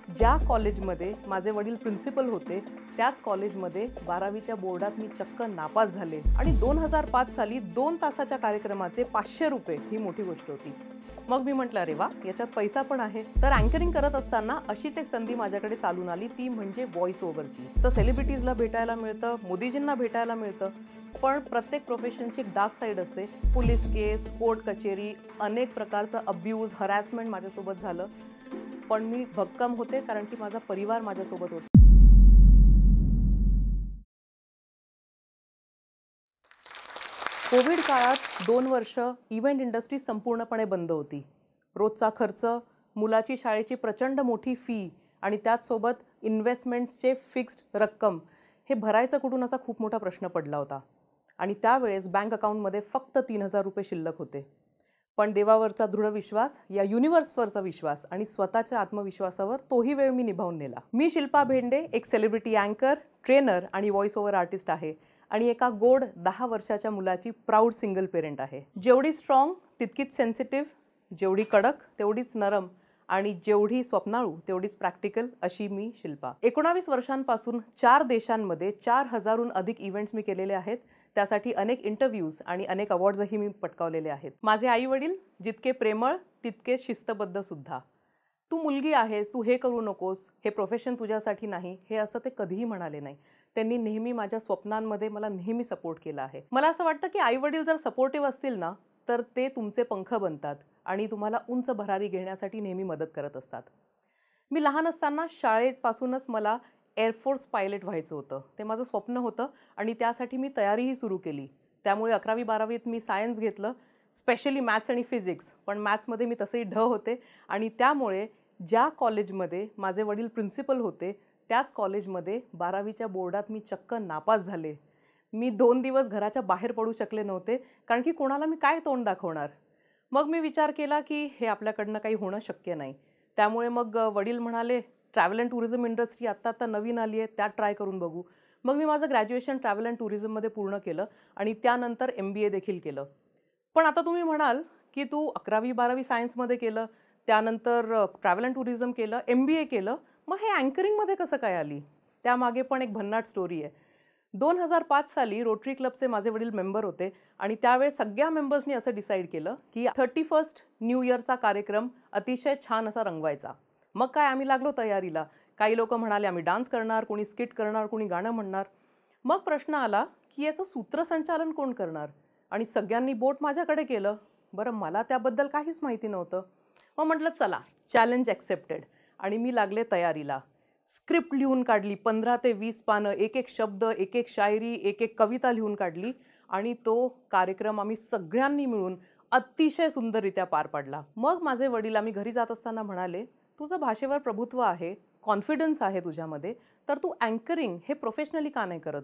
ज्या कॉलेजमध्ये माझे वडील प्रिन्सिपल होते त्याच कॉलेजमध्ये 12वीच्या बोर्डात मी चक्क नापास झाले आणि 2005 साली 2 तासाच्या कार्यक्रमाचे 500 रुपये ही मोठी गोष्ट होती. मग मी म्हटलं अरे वा, याच्यात पैसा पण आहे. तर अँकरिंग करत असताना अशीच एक संधी माझ्याकडे चालून आली, ती म्हणजे व्हॉइस ओव्हरची. तर सेलिब्रिटीजला भेटायला मिळतं, मोदीजींना भेटायला मिळतं, पण प्रत्येक प्रोफेशनची एक डार्क साईड असते. पोलीस केस, कोर्ट कचेरी, अनेक प्रकारचं अब्यूज, हरॅसमेंट माझ्यासोबत झालं. पण मी भक्कम होते कारण की माझा परिवार माझ्यासोबत होता. कोविड काळात 2 वर्ष इव्हेंट इंडस्ट्री संपूर्णपणे बंद होती. रोजचा खर्च, मुलाची शाळेची प्रचंड मोठी फी आणि त्याचसोबत इन्व्हेस्टमेंट्सचे फिक्स्ड रक्कम हे भरायचं कुठून असा खूप मोठा प्रश्न पडला होता. आणि त्यावेळेस बँक अकाउंटमध्ये फक्त 3,000 रुपये शिल्लक होते. पण देवावरचा दृढ विश्वास, या युनिव्हर्सवरचा विश्वास आणि स्वतःच्या आत्मविश्वासावर तोही वेळ मी निभावून नेला. मी शिल्पा भेंडे, एक सेलिब्रिटी अँकर, ट्रेनर आणि व्हॉइस ओव्हर आर्टिस्ट आहे आणि एका गोड 10 वर्षाच्या मुलाची प्राऊड सिंगल पेरेंट आहे. जेवढी स्ट्रॉंग तितकीच सेन्सिटिव्ह, जेवढी कडक तेवढीच नरम आणि जेवढी स्वप्नाळू तेवढीच प्रॅक्टिकल अशी मी शिल्पा. 19 वर्षांपासून 4 देशांमध्ये 4,000हून अधिक इव्हेंट्स मी केलेले आहेत. त्यासाठी अनेक इंटरव्ह्यूज आणि अनेक अवॉर्ड्सही मी पटकावलेले आहेत. माझे आई वडील जितके प्रेमळ तितकेच शिस्तबद्ध सुद्धा. तू मुलगी आहेस, तू हे करू नकोस, हे प्रोफेशन तुझ्यासाठी नाही, हे असं ते कधीही म्हणाले नाही. त्यांनी नेहमी माझ्या स्वप्नांमध्ये मला नेहमी सपोर्ट केला आहे. मला असं वाटतं की आई वडील जर सपोर्टिव्ह असतील ना, तर ते तुमचे पंख बनतात आणि तुम्हाला उंच भरारी घेण्यासाठी नेहमी मदत करत असतात. मी लहान असताना शाळेपासूनच मला एअरफोर्स पायलट व्हायचं होतं. ते माझं स्वप्न होतं आणि त्यासाठी मी तयारीही सुरू केली. त्यामुळे 11वी-12वीत मी सायन्स घेतलं, स्पेशली मॅथ्स आणि फिजिक्स. पण मॅथ्समध्ये मी तसेही ढ होते आणि त्यामुळे ज्या कॉलेजमध्ये माझे वडील प्रिन्सिपल होते त्याच कॉलेजमध्ये 12वीच्या बोर्डात मी चक्क नापास झाले. मी 2 दिवस घराच्या बाहेर पडू शकले नव्हते, कारण की कोणाला मी काय तोंड दाखवणार. मग मी विचार केला की हे आपल्याकडनं काही होणं शक्य नाही. त्यामुळे मग वडील म्हणाले, ट्रॅव्हल अँड टुरिझम इंडस्ट्री आत्ता नवीन आली आहे, त्यात ट्राय करून बघू. मग मी माझं ग्रॅज्युएशन ट्रॅव्हल अँड टुरिझममध्ये पूर्ण केलं आणि त्यानंतर MBA देखील केलं. पण आता तुम्ही म्हणाल की तू 11वी-12वी सायन्समध्ये केलं, त्यानंतर ट्रॅव्हल अँड टुरिझम केलं, MBA केलं, मग हे अँकरिंगमध्ये कसं काय आली? त्यामागे पण एक भन्नाट स्टोरी आहे. 2005 साली रोटरी क्लबचे माझे वडील मेंबर होते आणि त्यावेळेस सगळ्या मेंबर्सनी असं डिसाईड केलं की 31st न्यू इयरचा कार्यक्रम अतिशय छान असा रंगवायचा. मग काय आम्ही लागलो तयारीला. काही लोक म्हणाले आम्ही डान्स करणार, कोणी स्किट करणार, कोणी गाणं म्हणणार. मग प्रश्न आला की याचं सूत्रसंचालन कोण करणार? आणि सगळ्यांनी बोट माझ्याकडे केलं. बरं, मला त्याबद्दल काहीच माहिती नव्हतं. मग म्हटलं चला, चॅलेंज ॲक्सेप्टेड आणि मी लागले तयारीला. स्क्रिप्ट लिहून काढली, 15 ते 20 पानं, एक एक शब्द, एक एक शायरी, एक एक कविता लिहून काढली आणि तो कार्यक्रम आम्ही सगळ्यांनी मिळून अतिशय सुंदररित्या पार पाडला. मग माझे वडील आम्ही घरी जात असताना म्हणाले, तुझं भाषेवर प्रभुत्व आहे, कॉन्फिडन्स आहे तुझ्यामध्ये, तर तू अँकरिंग हे प्रोफेशनली का नाही करत?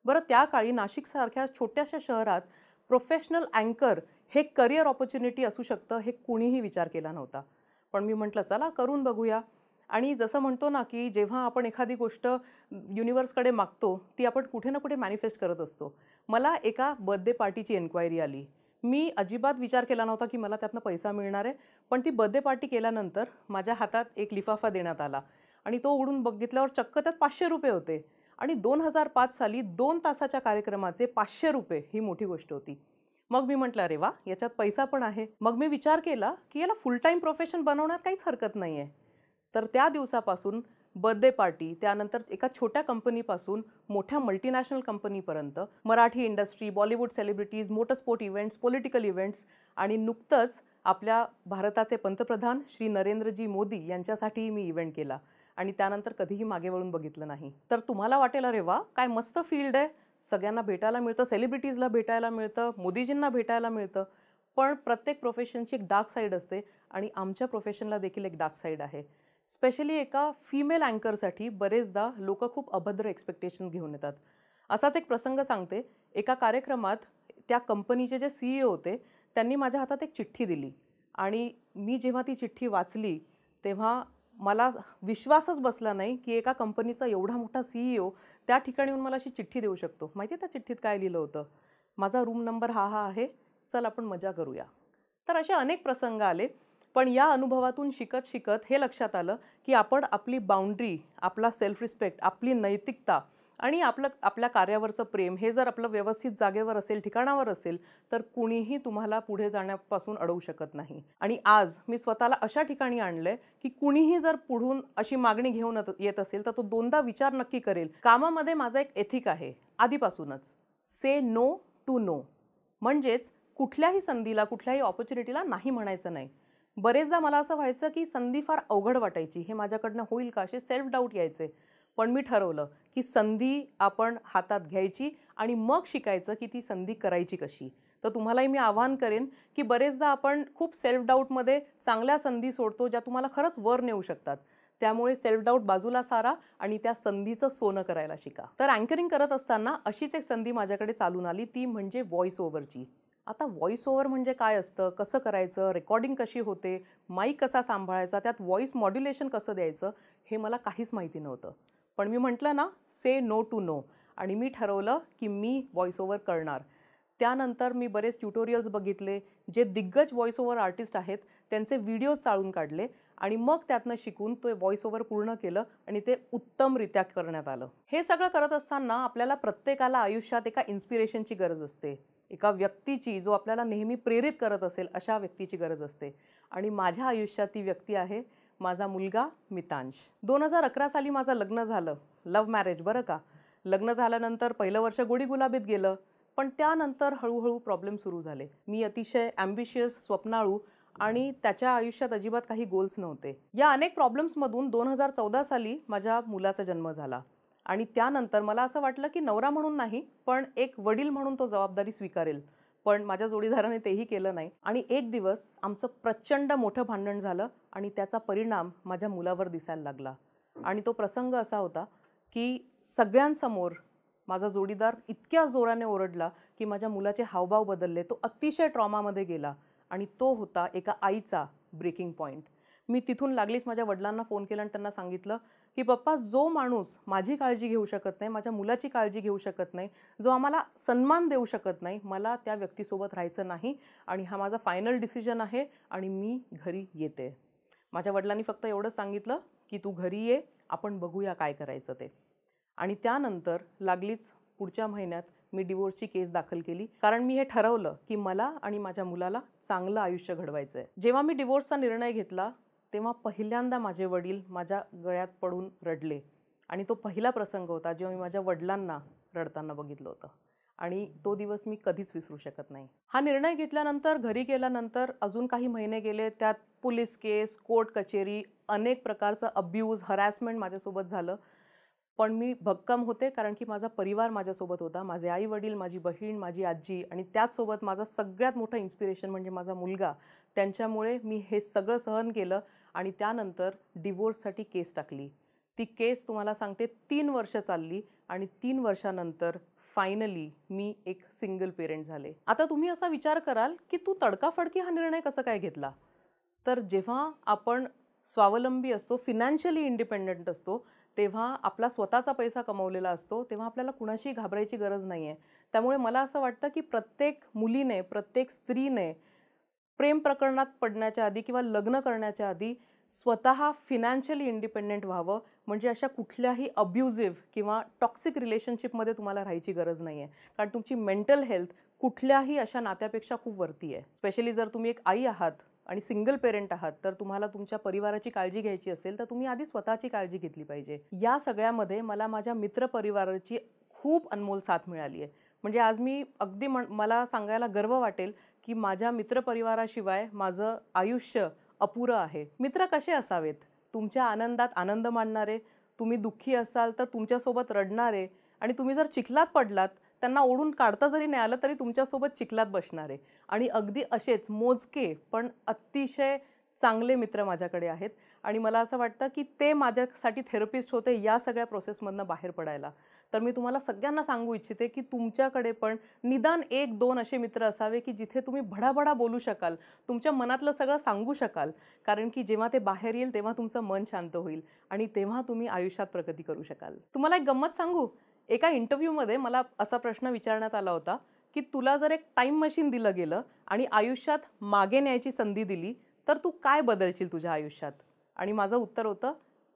बरं, त्या काळी नाशिकसारख्या छोट्याशा शहरात प्रोफेशनल अँकर हे करिअर ऑपॉर्च्युनिटी असू शकतं हे कुणीही विचार केला नव्हता. पण मी म्हटलं चला करून बघूया. आणि जसं म्हणतो ना की जेव्हा आपण एखादी गोष्ट युनिव्हर्सकडे मागतो ती आपण कुठे ना कुठे मॅनिफेस्ट करत असतो. मला एका बर्थडे पार्टीची एन्क्वायरी आली. मी अजिबात विचार केला नव्हता की मला त्यातनं पैसा मिळणार आहे. पण ती बर्थडे पार्टी केल्यानंतर माझ्या हातात एक लिफाफा देण्यात आला आणि तो उघडून बघितल्यावर चक्क त्यात 500 रुपये होते. आणि 2005 साली 2 तासाच्या कार्यक्रमाचे 500 रुपये ही मोठी गोष्ट होती. मग मी म्हटलं अरे वा, याच्यात पैसा पण आहे. मग मी विचार केला की याला फुल टाईम प्रोफेशन बनवण्यात काहीच हरकत नाही आहे. तर त्या दिवसापासून बर्थडे पार्टी, त्यानंतर एका छोट्या कंपनीपासून मोठ्या मल्टीनॅशनल कंपनीपर्यंत Marathi industry, Bollywood celebrities, motorsport events, political events आणि नुकतंच आपल्या भारताचे पंतप्रधान श्री नरेंद्रजी मोदी यांच्यासाठीही मी इव्हेंट केला आणि त्यानंतर कधीही मागे वळून बघितलं नाही. तर तुम्हाला वाटेल अरे वा, काय मस्त फील्ड आहे, सगळ्यांना भेटायला मिळतं, सेलिब्रिटीजला भेटायला मिळतं, मोदीजींना भेटायला मिळतं. पण प्रत्येक प्रोफेशनची एक डार्क साईड असते आणि आमच्या प्रोफेशनला देखील एक डार्क साईड आहे. स्पेशली एका फिमेल अँकरसाठी बरेचदा लोक खूप अभद्र एक्सपेक्टेशन्स घेऊन येतात. असाच एक प्रसंग सांगते. एका कार्यक्रमात त्या कंपनीचे जे CEO होते त्यांनी माझ्या हातात एक चिठ्ठी दिली आणि मी जेव्हा ती चिठ्ठी वाचली तेव्हा मला विश्वासच बसला नाही की एका कंपनीचा एवढा मोठा CEO त्या ठिकाणी येऊन मला अशी चिठ्ठी देऊ शकतो. माहिती आहे त्या चिठ्ठीत काय लिहिलं होतं? माझा रूम नंबर हा आहे, चल आपण मजा करूया. तर असे अनेक प्रसंग आले पण या अनुभवातून शिकत शिकत हे लक्षात आलं की आपण आपली बाउंड्री, आपला सेल्फ रिस्पेक्ट, आपली नैतिकता आणि आपल्या कार्यावरचं प्रेम हे जर आपलं व्यवस्थित जागेवर असेल, ठिकाणावर असेल, तर कुणीही तुम्हाला पुढे जाण्यापासून अडवू शकत नाही. आणि आज मी स्वतःला अशा ठिकाणी आणलंय की कुणीही जर पुढून अशी मागणी घेऊन येत असेल तर तो दोनदा विचार नक्की करेल. कामामध्ये माझा एक एथिक आहे आधीपासूनच, से नो टू नो. म्हणजेच कुठल्याही संधीला, कुठल्याही ऑपॉर्च्युनिटीला नाही म्हणायचं नाही. बरेचदा मला असं व्हायचं की संधी फार अवघड वाटायची, हे माझ्याकडनं होईल का, असे सेल्फ डाऊट यायचे. पण मी ठरवलं की संधी आपण हातात घ्यायची आणि मग शिकायचं की ती संधी करायची कशी. तर तुम्हालाही मी आवाहन करेन की बरेचदा आपण खूप सेल्फ डाऊटमध्ये चांगल्या संधी सोडतो ज्या तुम्हाला खरंच वर नेऊ शकतात. त्यामुळे सेल्फ डाऊट बाजूला सारा आणि त्या संधीचं सोनं करायला शिका. तर अँकरिंग करत असताना अशीच एक संधी माझ्याकडे चालून आली, ती म्हणजे व्हॉइस ओव्हरची. आता व्हॉइस ओव्हर म्हणजे काय असतं, कसं करायचं, रेकॉर्डिंग कशी होते, माईक कसा सांभाळायचा, त्यात व्हॉइस मॉड्युलेशन कसं द्यायचं, हे मला काहीच माहिती नव्हतं. पण मी म्हटलं ना, से नो टू नो, आणि मी ठरवलं की मी व्हॉइस ओव्हर करणार. त्यानंतर मी बरेच ट्युटोरियल्स बघितले, जे दिग्गज व्हॉइस ओव्हर आर्टिस्ट आहेत त्यांचे व्हिडिओज चाळून काढले आणि मग त्यातनं शिकून तो व्हॉइस ओव्हर पूर्ण केलं आणि ते उत्तमरित्या करण्यात आलं. हे सगळं करत असताना आपल्याला प्रत्येकाला आयुष्यात एका इन्स्पिरेशनची गरज असते, एका व्यक्तीची, जो आपल्याला नेहमी प्रेरित करत असेल अशा व्यक्तीची गरज असते. आणि माझ्या आयुष्यात ती व्यक्ती आहे माझा मुलगा मितांश. 2011 साली माझं लग्न झालं. लव्ह मॅरेज बरं का. लग्न झाल्यानंतर पहिलं वर्ष गोडीगुलाबीत गेलं, पण त्यानंतर हळूहळू प्रॉब्लेम सुरू झाले. मी अतिशय ॲम्बिशियस, स्वप्नाळू आणि त्याच्या आयुष्यात अजिबात काही गोल्स नव्हते. या अनेक प्रॉब्लेम्समधून 2014 साली माझ्या मुलाचा जन्म झाला आणि त्यानंतर मला असं वाटलं की नवरा म्हणून नाही, पण एक वडील म्हणून तो जबाबदारी स्वीकारेल. पण माझ्या जोडीदाराने तेही केलं नाही आणि एक दिवस आमचं प्रचंड मोठं भांडण झालं आणि त्याचा परिणाम माझ्या मुलावर दिसायला लागला. आणि तो प्रसंग असा होता की सगळ्यांसमोर माझा जोडीदार इतक्या जोराने ओरडला की माझ्या मुलाचे हावभाव बदलले. तो अतिशय ट्रॉमामध्ये गेला आणि तो होता एका आईचा ब्रेकिंग पॉईंट. मी तिथून लागलीच माझ्या वडिलांना फोन केला आणि त्यांना सांगितलं की पप्पा, जो माणूस माझी काळजी घेऊ शकत नाही, माझ्या मुलाची काळजी घेऊ शकत नाही, जो आम्हाला सन्मान देऊ शकत नाही, मला त्या व्यक्तीसोबत राहायचं नाही आणि हा माझा फायनल डिसिजन आहे आणि मी घरी येते. माझ्या वडिलांनी फक्त एवढंच सांगितलं की तू घरी ये, आपण बघूया काय करायचं ते. आणि त्यानंतर लागलीच पुढच्या महिन्यात मी डिवोर्सची केस दाखल केली, कारण मी हे ठरवलं की मला आणि माझ्या मुलाला चांगलं आयुष्य घडवायचं आहे. जेव्हा मी डिवोर्सचा निर्णय घेतला तेव्हा पहिल्यांदा माझे वडील माझ्या गळ्यात पडून रडले आणि तो पहिला प्रसंग होता जेव्हा मी माझ्या वडिलांना रडताना बघितलं होतं आणि तो दिवस मी कधीच विसरू शकत नाही. हा निर्णय घेतल्यानंतर घरी गेल्यानंतर अजून काही महिने गेले. त्यात पोलीस केस, कोर्ट कचेरी, अनेक प्रकारचं अब्यूज, हरॅसमेंट माझ्यासोबत झालं. पण मी भक्कम होते, कारण की माझा परिवार माझ्यासोबत होता. माझे आई वडील, माझी बहीण, माझी आजी आणि त्याचसोबत माझा सगळ्यात मोठं इन्स्पिरेशन म्हणजे माझा मुलगा. त्यांच्यामुळे मी हे सगळं सहन केलं आणि त्यानंतर डिवोर्ससाठी केस टाकली. ती केस तुम्हाला सांगते 3 वर्ष चालली आणि 3 वर्षानंतर फायनली मी एक सिंगल पेरेंट झाले. आता तुम्ही असा विचार कराल की तू तडकाफडकी हा निर्णय कसा काय घेतला? तर जेव्हा आपण स्वावलंबी असतो, फिनॅन्शियली इंडिपेंडंट असतो, तेव्हा आपला स्वतःचा पैसा कमवलेला असतो, तेव्हा आपल्याला कुणाशी घाबरायची गरज नाही आहे. त्यामुळे मला असं वाटतं की प्रत्येक मुलीने, प्रत्येक स्त्रीने प्रेम प्रकरणात पडण्याच्या आधी किंवा लग्न करण्याच्या आधी स्वतः फिनॅन्शियली इंडिपेंडंट व्हावं. म्हणजे अशा कुठल्याही अब्युझिव्ह किंवा टॉक्सिक रिलेशनशिपमध्ये तुम्हाला राहायची गरज नाही आहे, कारण तुमची मेंटल हेल्थ कुठल्याही अशा नात्यापेक्षा खूप वरती आहे. स्पेशली जर तुम्ही एक आई आहात आणि सिंगल पेरेंट आहात, तर तुम्हाला तुमच्या परिवाराची काळजी घ्यायची असेल तर तुम्ही आधी स्वतःची काळजी घेतली पाहिजे. या सगळ्यामध्ये मला माझ्या मित्रपरिवाराची खूप अनमोल साथ मिळाली आहे. म्हणजे आज मी अगदी मला सांगायला गर्व वाटेल की माझ्या मित्रपरिवाराशिवाय माझं आयुष्य अपुरं आहे. मित्र कसे असावेत? तुमच्या आनंदात आनंद मानणारे, तुम्ही दुःखी असाल तर तुमच्यासोबत रडणारे आणि तुम्ही जर चिखलात पडलात त्यांना ओढून काढता जरी नाही आलं तरी तुमच्यासोबत चिखलात बसणारे. आणि अगदी असेच मोजके पण अतिशय चांगले मित्र माझ्याकडे आहेत आणि मला असं वाटतं की ते माझ्यासाठी थेरपिस्ट होते या सगळ्या प्रोसेसमधनं बाहेर पडायला. तर मी तुम्हाला सगळ्यांना सांगू इच्छिते की तुमच्याकडे पण निदान 1-2 असे मित्र असावे की जिथे तुम्ही भडाभडा बोलू शकाल, तुमच्या मनातलं सगळं सांगू शकाल, कारण की जेव्हा ते बाहेर येईल तेव्हा तुमचं मन शांत होईल आणि तेव्हा तुम्ही आयुष्यात प्रगती करू शकाल. तुम्हाला एक गंमत सांगू? एका इंटरव्ह्यूमध्ये मला असा प्रश्न विचारण्यात आला होता की तुला जर एक टाईम मशीन दिलं गेलं आणि आयुष्यात मागे न्यायची संधी दिली तर तू काय बदलशील तुझ्या आयुष्यात? आणि माझं उत्तर होतं,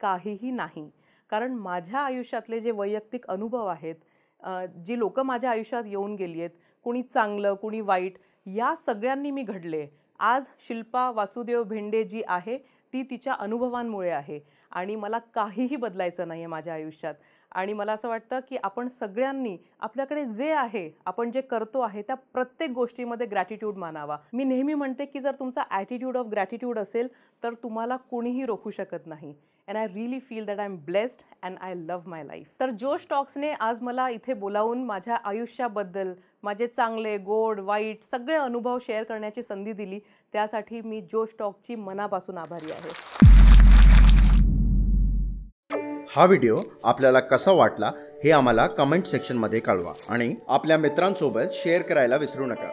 काहीही नाही. कारण माझ्या आयुष्यातले जे वैयक्तिक अनुभव आहेत, जी लोकं माझ्या आयुष्यात येऊन गेली आहेत, कुणी चांगलं, कुणी वाईट, या सगळ्यांनी मी घडले. आज शिल्पा वासुदेव भेंडे जी आहे, ती तिच्या अनुभवांमुळे आहे आणि मला काहीही बदलायचं नाही आहे माझ्या आयुष्यात. आणि मला असं वाटतं, की आपण सगळ्यांनी आपल्याकडे जे आहे, आपण जे करतो आहे, त्या प्रत्येक गोष्टीमध्ये ग्रॅटिट्यूड मानावा. मी नेहमी म्हणते, की जर तुमचा ॲटिट्यूड ऑफ ग्रॅटिट्यूड असेल, तर तुम्हाला कोणीही रोखू शकत नाही. And I really feel that I am blessed and I love my life. तर जोश टॉक्सने आज मला इथे बोलावून माझ्या आयुष्याबद्दल, माझे चांगले, गोड, वाईट सगळे अनुभव शेअर करण्याची संधी दिली. त्यासाठी मी जोश टॉकची मनापासून आभारी आहे. हा व्हिडिओ आपल्याला कसा वाटला हे आम्हाला कमेंट सेक्शनमध्ये कळवा आणि आपल्या मित्रांसोबत शेअर करायला विसरू नका.